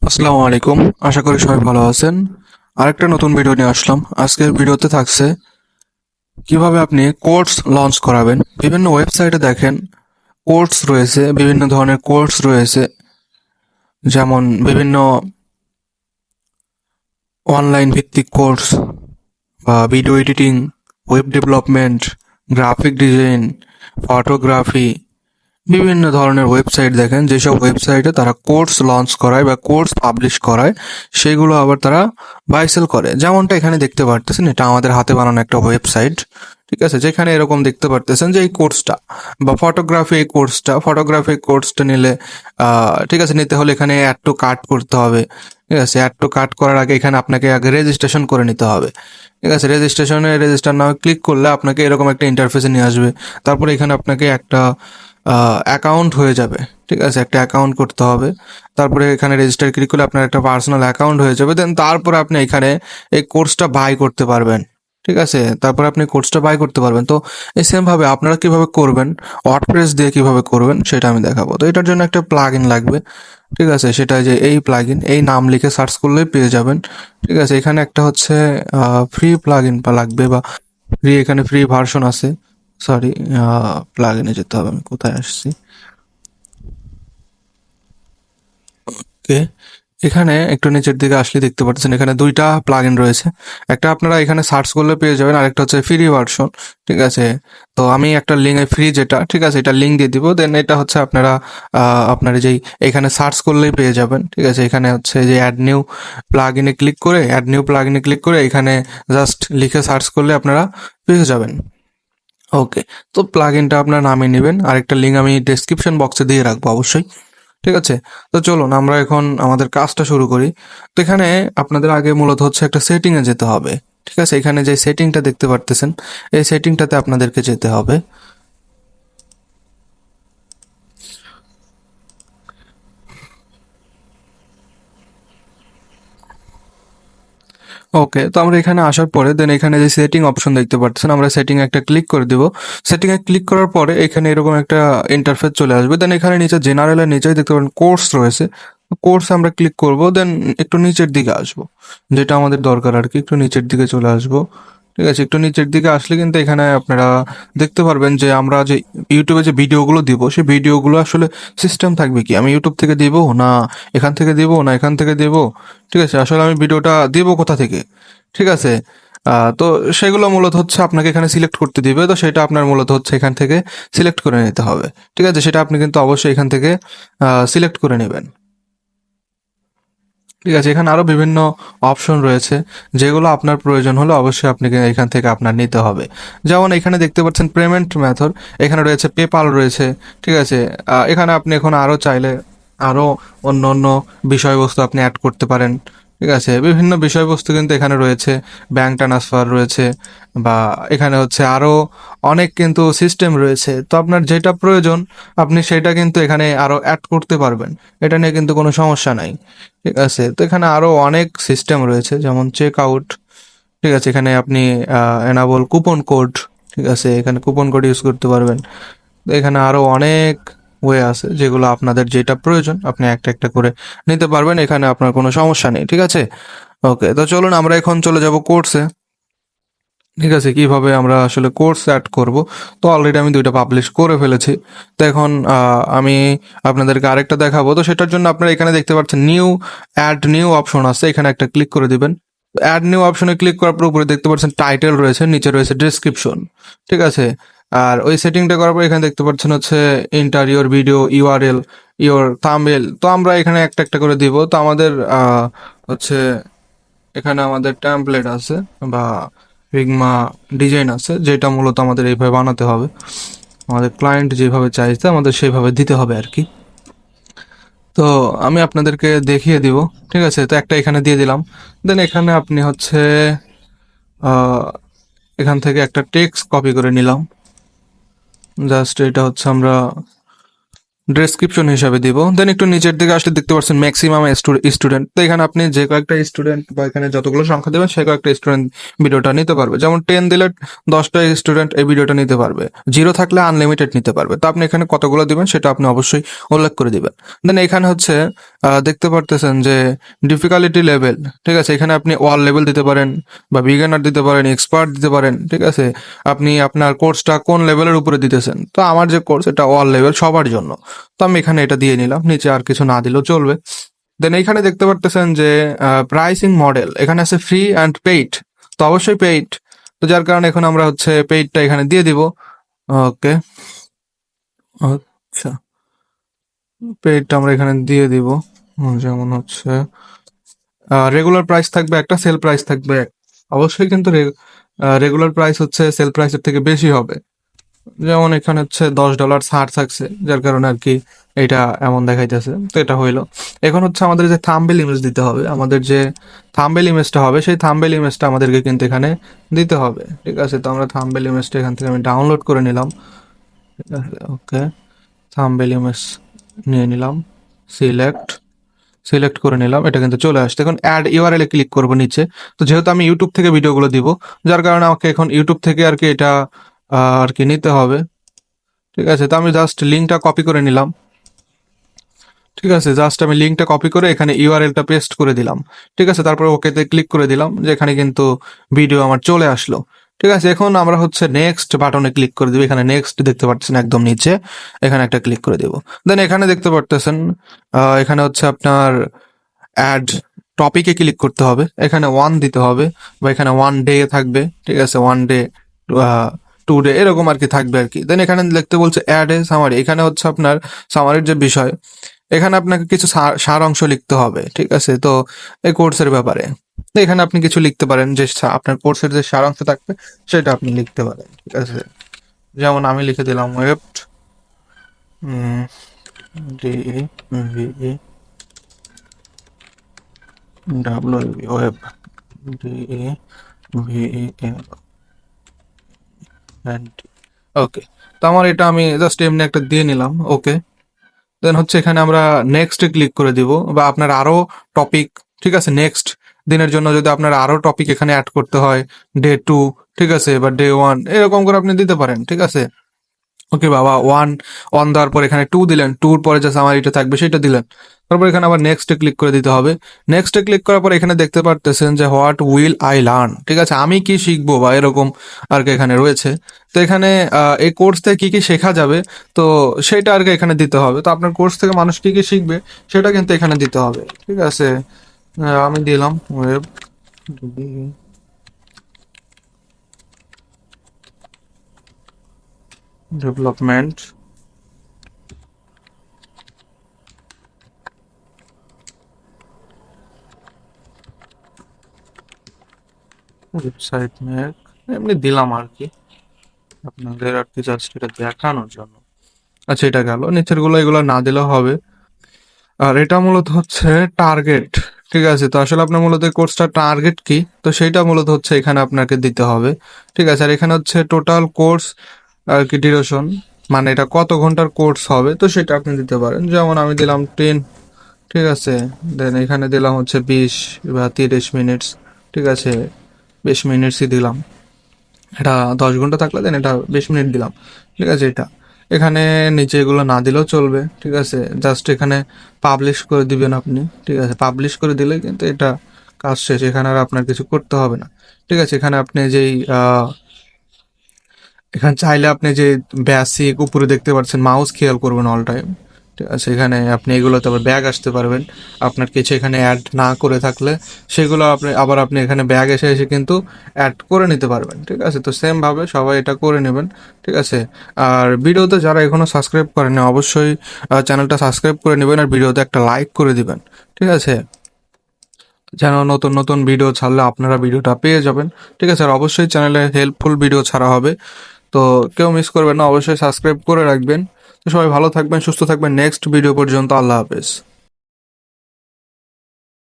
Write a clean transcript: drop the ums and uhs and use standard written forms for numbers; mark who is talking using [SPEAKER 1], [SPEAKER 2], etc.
[SPEAKER 1] আসসালামু আলাইকুম। আশা করি সবাই ভালো আছেন। আরেকটা নতুন ভিডিও নিয়ে আসলাম। আজকের ভিডিওতে থাকছে কিভাবে আপনি কোর্স লঞ্চ করাবেন। বিভিন্ন ওয়েবসাইটে দেখেন কোর্স রয়েছে, বিভিন্ন ধরনের কোর্স রয়েছে, যেমন বিভিন্ন অনলাইন ভিত্তিক কোর্স বা video editing, web development, graphic design, photography, বিভিন্ন ধরনের ওয়েবসাইট দেখেন, যেসব ওয়েবসাইটে তারা কোর্স লঞ্চ করায় বা কোর্স পাবলিশ করায়, সেগুলো আবার তারা বাই সেল করে। যেমনটা এখানে দেখতে পারতেছেন, এটা আমাদের হাতে বানানো একটা ওয়েবসাইট, ঠিক আছে, যেখানে এরকম দেখতে পারতেছেন যে এই কোর্সটা বা ফটোগ্রাফি কোর্সটা নিলে ঠিক আছে, নিতে হলে এখানে অ্যাড টু কার্ট করতে হবে। ঠিক আছে, অ্যাড টু কার্ট করার আগে এখানে আপনাকে আগে রেজিস্ট্রেশন করে নিতে হবে। ঠিক আছে, রেজিস্টার নামে ক্লিক করলে আপনাকে এরকম একটা ইন্টারফেসে নিয়ে আসবে। তারপরে এখানে আপনাকে একটা অ্যাকাউন্ট হয়ে যাবে। ঠিক আছে, একটা অ্যাকাউন্ট করতে হবে। তারপরে এখানে রেজিস্টার ক্লিক করলে আপনার একটা পার্সোনাল অ্যাকাউন্ট হয়ে যাবে। দেন তারপরে আপনি এখানে এই কোর্সটা বাই করতে পারবেন। ঠিক আছে, তারপরে আপনি কোর্সটা বাই করতে পারবেন। তো এই সেম ভাবে আপনারা কিভাবে করবেন, ওয়ার্ডপ্রেস দিয়ে কিভাবে করবেন সেটা আমি দেখাবো। তো এটার জন্য একটা প্লাগ ইন লাগবে। ঠিক আছে, সেটা যে এই প্লাগ ইন, এই নাম লিখে সার্চ করলেই পেয়ে যাবেন। ঠিক আছে, এখানে একটা হচ্ছে ফ্রি প্লাগ ইন লাগবে, বা ফ্রি, এখানে ফ্রি ভার্সন আছে। সরি, প্লাগ ইনে যেতে হবে। আমি কোথায় আসছি? ওকে, এখানে একটু নিচের দিকে আসলে দেখতে পাচ্ছেন এখানে দুইটা প্লাগইন রয়েছে। একটা আপনারা এখানে সার্চ করলে পেয়ে যাবেন, আরেকটা হচ্ছে ফ্রি ভার্সন। ঠিক আছে, তো আমি একটা লিঙ্ক, ফ্রি যেটা, ঠিক আছে, এটা লিঙ্ক দিয়ে দিব। দেন এটা হচ্ছে আপনারা আপনার যেই এখানে সার্চ করলেই পেয়ে যাবেন। ঠিক আছে, এখানে হচ্ছে যে অ্যাড নিউ প্লাগইনে ক্লিক করে এখানে জাস্ট লিখে সার্চ করলে আপনারা পেয়ে যাবেন। ওকে, তো প্লাগইনটা আপনার নামিয়ে নেবেন। আরেকটা লিঙ্ক আমি ডেসক্রিপশন বক্সে দিয়ে রাখবো অবশ্যই। ঠিক আছে, তো চলুন আমরা এখন আমাদের কাজটা শুরু করি। তো এখানে আপনাদের আগে মূলত হচ্ছে একটা সেটিংয়ে যেতে হবে। ঠিক আছে, এখানে যে সেটিংটা দেখতে পারতেছেন, এই সেটিংটাতে আপনাদেরকে যেতে হবে। ওকে, তো আমরা এখানে আসার পরে দেন এখানে যে সেটিং অপশন দেখতে পাচ্ছেন, আমরা সেটিং একটা ক্লিক করে দিব। সেটিং এ ক্লিক করার পরে এখানে এরকম একটা ইন্টারফেস চলে আসবে। দেন এখানে নিচে জেনারেলের নিচেই দেখতে পারেন কোর্স রয়েছে। কোর্স আমরা ক্লিক করব, দেন একটু নিচের দিকে আসবো, যেটা আমাদের দরকার আর কি, একটু নিচের দিকে চলে আসবো। ঠিক আছে, একটু নিচের দিকে আসলে কিন্তু এখানে আপনারা দেখতে পারবেন যে আমরা যে ইউটিউবে যে ভিডিওগুলো দিব, সেই ভিডিওগুলো আসলে সিস্টেম থাকবে কি, আমি ইউটিউব থেকে দিব না এখান থেকে দিব না এখান থেকে দিব। ঠিক আছে, আসলে আমি ভিডিওটা দিব কোথা থেকে। ঠিক আছে, তো সেগুলো মূলত হচ্ছে আপনাকে এখানে সিলেক্ট করতে দিবে। তো সেটা আপনার মূলত হচ্ছে এখান থেকে সিলেক্ট করে নিতে হবে। ঠিক আছে, সেটা আপনি কিন্তু অবশ্যই এখান থেকে সিলেক্ট করে নেবেন। ঠিক আছে, এখানে আরো বিভিন্ন অপশন রয়েছে, যেগুলো আপনার প্রয়োজন হলে অবশ্যই আপনাকে এখান থেকে আপনার নিতে হবে। যেমন এখানে দেখতে পাচ্ছেন পেমেন্ট মেথড, এখানে রয়েছে পেপাল রয়েছে। ঠিক আছে, এখানে আপনি এখন আরো চাইলে আরো অন্য অন্য বিষয়বস্তু আপনি অ্যাড করতে পারেন। ঠিক আছে, বিভিন্ন বিষয়বস্তু কিন্তু এখানে রয়েছে, ব্যাংক ট্রান্সফার রয়েছে, বা এখানে হচ্ছে আরো অনেক কিন্তু সিস্টেম রয়েছে। তো আপনার যেটা প্রয়োজন আপনি সেটা কিন্তু এখানে আরো অ্যাড করতে পারবেন। এটা নিয়ে কিন্তু কোনো সমস্যা নাই। ঠিক আছে, তো এখানে আরো অনেক সিস্টেম রয়েছে, যেমন চেক আউট। ঠিক আছে, এখানে আপনি এনাবল কুপন কোড। ঠিক আছে, এখানে কুপন কোড ইউজ করতে পারবেন। তো এখানে আরো অনেক ওয়ে আছে, যেগুলো আপনাদের যেটা প্রয়োজন আপনি একটা একটা করে নিতে পারবেন। এখানে আপনার কোনো সমস্যা নেই। ঠিক আছে, ওকে, তো চলুন আমরা এখন চলে যাব কোর্সে। ঠিক আছে, কিভাবে আমরা আসলে কোর্স অ্যাড করব। তো অলরেডি আমি দুইটা পাবলিশ করে ফেলেছি। তো এখন আমি আপনাদেরকে আরেকটা দেখাবো। তো সেটার জন্য আপনারা এখানে দেখতে পাচ্ছেন নিউ অপশন আছে, এখানে একটা ক্লিক করে দিবেন। অ্যাড নিউ অপশনে ক্লিক করার পর উপরে দেখতে পাচ্ছেন টাইটেল রয়েছে, নিচে রয়েছে ডেসক্রিপশন। ঠিক আছে, আর ওই সেটিংটা করার পর এখানে দেখতে পাচ্ছেন হচ্ছে inter your video URL, your thumbnail. তো আমরা এখানে একটা একটা করে দিব। তো আমাদের হচ্ছে এখানে আমাদের টেমপ্লেট আছে বা ফিগমা ডিজাইন আছে, যেটা মূলত আমাদের এইভাবে বানাতে হবে। আমাদের ক্লায়েন্ট যেভাবে চাইছে আমাদের সেইভাবে দিতে হবে আর কি। তো আমি আপনাদেরকে দেখিয়ে দিব। ঠিক আছে, তো একটা এখানে দিয়ে দিলাম। দেন এখানে আপনি হচ্ছে আহ, এখান থেকে একটা টেক্সট কপি করে নিলাম। জাস্ট এটা হচ্ছে আমরা ডেসক্রিপশন হিসাবে দিব। দেন একটু নিচের দিকে আসলে দেখতে পাচ্ছেন ম্যাক্সিমাম স্টুডেন্ট। তো এখানে আপনি যে কয়েকটা স্টুডেন্ট বা এখানে যতগুলো সংখ্যা দেবেন সে কয়েকটা স্টুডেন্ট ভিডিওটা নিতে পারবে। যেমন 10 দিলে 10টা স্টুডেন্ট এই ভিডিওটা নিতে পারবে, 0 থাকলে আনলিমিটেড নিতে পারবে। তো আপনি এখানে কতগুলো দিবেন সেটা আপনি অবশ্যই উল্লেখ করে দিবেন। দেন এখানে হচ্ছে দেখতে পারতেছেন যে ডিফিকাল্টি লেভেল, ঠিক আছে, এখানে আপনি অল লেভেল দিতে পারেন বা বিগিনার দিতে পারেন, এক্সপার্ট দিতে পারেন, ঠিক আছে। আপনি আপনার কোর্সটা কোন লেভেলের উপরে দিতেছেন, তো আমার যে কোর্স এটা অল লেভেল সবার জন্য, তো আমি এখানে এটা দিয়ে নিলাম, নিচে আর কিছু না দিলেও চলবে। দেন এইখানে দেখতে পারতেছেন যে প্রাইসিং মডেল এখানে আছে ফ্রি অ্যান্ড পেইড, তো অবশ্যই পেইড, তো যার কারণে এখন আমরা হচ্ছে পেইডটা এখানে দিয়ে দিব। ওকে, আচ্ছা, পেইডটা আমরা এখানে দিয়ে দিব। যেমন হচ্ছে রেগুলার প্রাইস থাকবে একটা, সেল প্রাইস থাকবে এক। অবশ্যই কিন্তু রেগুলার প্রাইস হচ্ছে সেল প্রাইসের থেকে বেশি হবে। যেমন এখানে হচ্ছে $10 ছাড় থাকছে, যার কারণে আর কি এটা এমন দেখাইতেছে। তো এটা হইলো। এখন হচ্ছে আমাদের যে থাম্বনেল ইমেজ দিতে হবে, আমাদের যে থাম্বনেল ইমেজটা হবে সেই থাম্বনেল ইমেজটা আমাদেরকে কিন্তু এখানে দিতে হবে, ঠিক আছে। তো আমরা থাম্বনেল ইমেজটা এখান থেকে আমি ডাউনলোড করে নিলাম, ঠিক আছে। ওকে, থাম্বনেল ইমেজ নিয়ে নিলাম, সিলেক্ট করে নিলাম, এটা কিন্তু চলে আসছে। এখন অ্যাড ইউআরএল এ ক্লিক করবো নিচে। তো যেহেতু আমি ইউটিউব থেকে ভিডিওগুলো দিব, যার কারণে আমাকে এখন ইউটিউব থেকে আর কি এটা আর কি নিতে হবে, ঠিক আছে। তো আমি জাস্ট লিঙ্কটা কপি করে নিলাম, ঠিক আছে। জাস্ট আমি লিঙ্কটা কপি করে এখানে ইউআরএলটা পেস্ট করে দিলাম, ঠিক আছে। তারপর ওকেতে ক্লিক করে দিলাম, যে এখানে কিন্তু ভিডিও আমার চলে আসলো, ঠিক আছে। এখন আমরা হচ্ছে নেক্সট বাটনে ক্লিক করে দিব। এখানে নেক্সট দেখতে পাচ্ছেন একদম নিচে, এখানে একটা ক্লিক করে দিব। দেন এখানে দেখতে পারতেছেন এখানে হচ্ছে আপনার অ্যাড টপিকে ক্লিক করতে হবে, এখানে 1 দিতে হবে, বা এখানে 1 ডে থাকবে, ঠিক আছে। 1 ডে, 2 ডে, এরকম আর কি থাকবে আর কি। দেন এখানে দেখতে বলছে অ্যাড এ সামারি, এখানে হচ্ছে আপনার সামারির যে বিষয়, এখানে আপনাকে কিছু সার অংশ লিখতে হবে, ঠিক আছে। তো এই কোর্সের ব্যাপারে, তো এখানে আপনি কিছু লিখতে পারেন, যে আপনার কোর্সের যে সার অংশ থাকবে সেটা আপনি লিখতে পারেন, ঠিক আছে। যেমন আমি লিখে দিলাম web D V W web D V N. Okay, তো আমার এটা আমি জাস্ট এমনি একটা দিয়ে নিলাম। ওকে, দেন হচ্ছে এখানে আমরা নেক্সট ক্লিক করে দিব, বা আপনার আরো টপিক, ঠিক আছে, নেক্সট দিনের জন্য যদি আপনার আরো টপিক এখানে অ্যাড করতে হয়, ডে 2, ঠিক আছে, বা ডে 1, এরকম করে আপনি দিতে পারেন, ঠিক আছে। ওকে বাবা, 1 দেওয়ার পর এখানে 2 দিলেন, 2 পরে যে সামারিটা থাকবে সেটা দিলেন। তারপর এখানে আবার নেক্সটে ক্লিক করে দিতে হবে। নেক্সটে ক্লিক করার পর এখানে দেখতে পারতেছেন যে হোয়াট উইল আই লার্ন, ঠিক আছে, আমি কি শিখবো বা এরকম আর কি এখানে রয়েছে। তো এখানে এই কোর্স থেকে কি কি শেখা যাবে, তো সেটা আর কি এখানে দিতে হবে। তো আপনার কোর্স থেকে মানুষ কি কি শিখবে সেটা কিন্তু এখানে দিতে হবে, ঠিক আছে। আমি দিলাম ওয়েব ডেভেলপমেন্ট, ওয়েবসাইট মেক, এমনি দিলাম আর কি আপনাদের আর কি জাস্ট এটা দেখানোর জন্য। আচ্ছা, এটা গেল। নিচের গুলো এগুলো না দিলেও হবে। আর এটা মূলত হচ্ছে টার্গেট, ঠিক আছে। তো আসলে আপনার মূলত কোর্সটা টার্গেট কি, তো সেইটা মূলত হচ্ছে এখানে আপনাকে দিতে হবে, ঠিক আছে। আর এখানে হচ্ছে টোটাল কোর্স আর কি ডিউরেশন, মানে এটা কত ঘন্টার কোর্স হবে, তো সেটা আপনি দিতে পারেন। যেমন আমি দিলাম 10, ঠিক আছে। দেন এখানে দিলাম হচ্ছে 20 বা 30 মিনিটস, ঠিক আছে, 20 মিনিটসই দিলাম। এটা 10 ঘন্টা থাকলে দেন এটা 20 মিনিট দিলাম, ঠিক আছে। এটা এখানে নিচে এগুলো না দিলেও চলবে, ঠিক আছে। জাস্ট এখানে পাবলিশ করে দিবেন আপনি, ঠিক আছে। পাবলিশ করে দিলে কিন্তু এটা কাজ শেষ, এখানে আর আপনার কিছু করতে হবে না, ঠিক আছে। এখানে আপনি যেই এখানে চাইলে আপনি যে বেসিক উপরে দেখতে পাচ্ছেন মাউস খেয়াল করবেন অল টাইম, ঠিক আছে। এখানে আপনি এগুলোতে আবার ব্যাগ আসতে পারবেন, আপনার কিছু এখানে অ্যাড না করে থাকলে সেগুলো আপনি এখানে ব্যাগ এসে এসে কিন্তু অ্যাড করে নিতে পারবেন, ঠিক আছে। তো সেম ভাবে সবাই এটা করে নেবেন, ঠিক আছে। আর ভিডিওতে যারা এখনো সাবস্ক্রাইব করেনি অবশ্যই চ্যানেলটা সাবস্ক্রাইব করে নেবেন, আর ভিডিওতে একটা লাইক করে দিবেন, ঠিক আছে, যেন নতুন নতুন ভিডিও ছাড়লে আপনারা ভিডিওটা পেয়ে যাবেন, ঠিক আছে। আর অবশ্যই চ্যানেলে হেল্পফুল ভিডিও ছাড়া হবে, তো কেউ মিস করবেন না, অবশ্যই সাবস্ক্রাইব করে রাখবেন। তো সবাই ভালো থাকবেন, সুস্থ থাকবেন। নেক্সট ভিডিও পর্যন্ত আল্লাহ হাফেজ।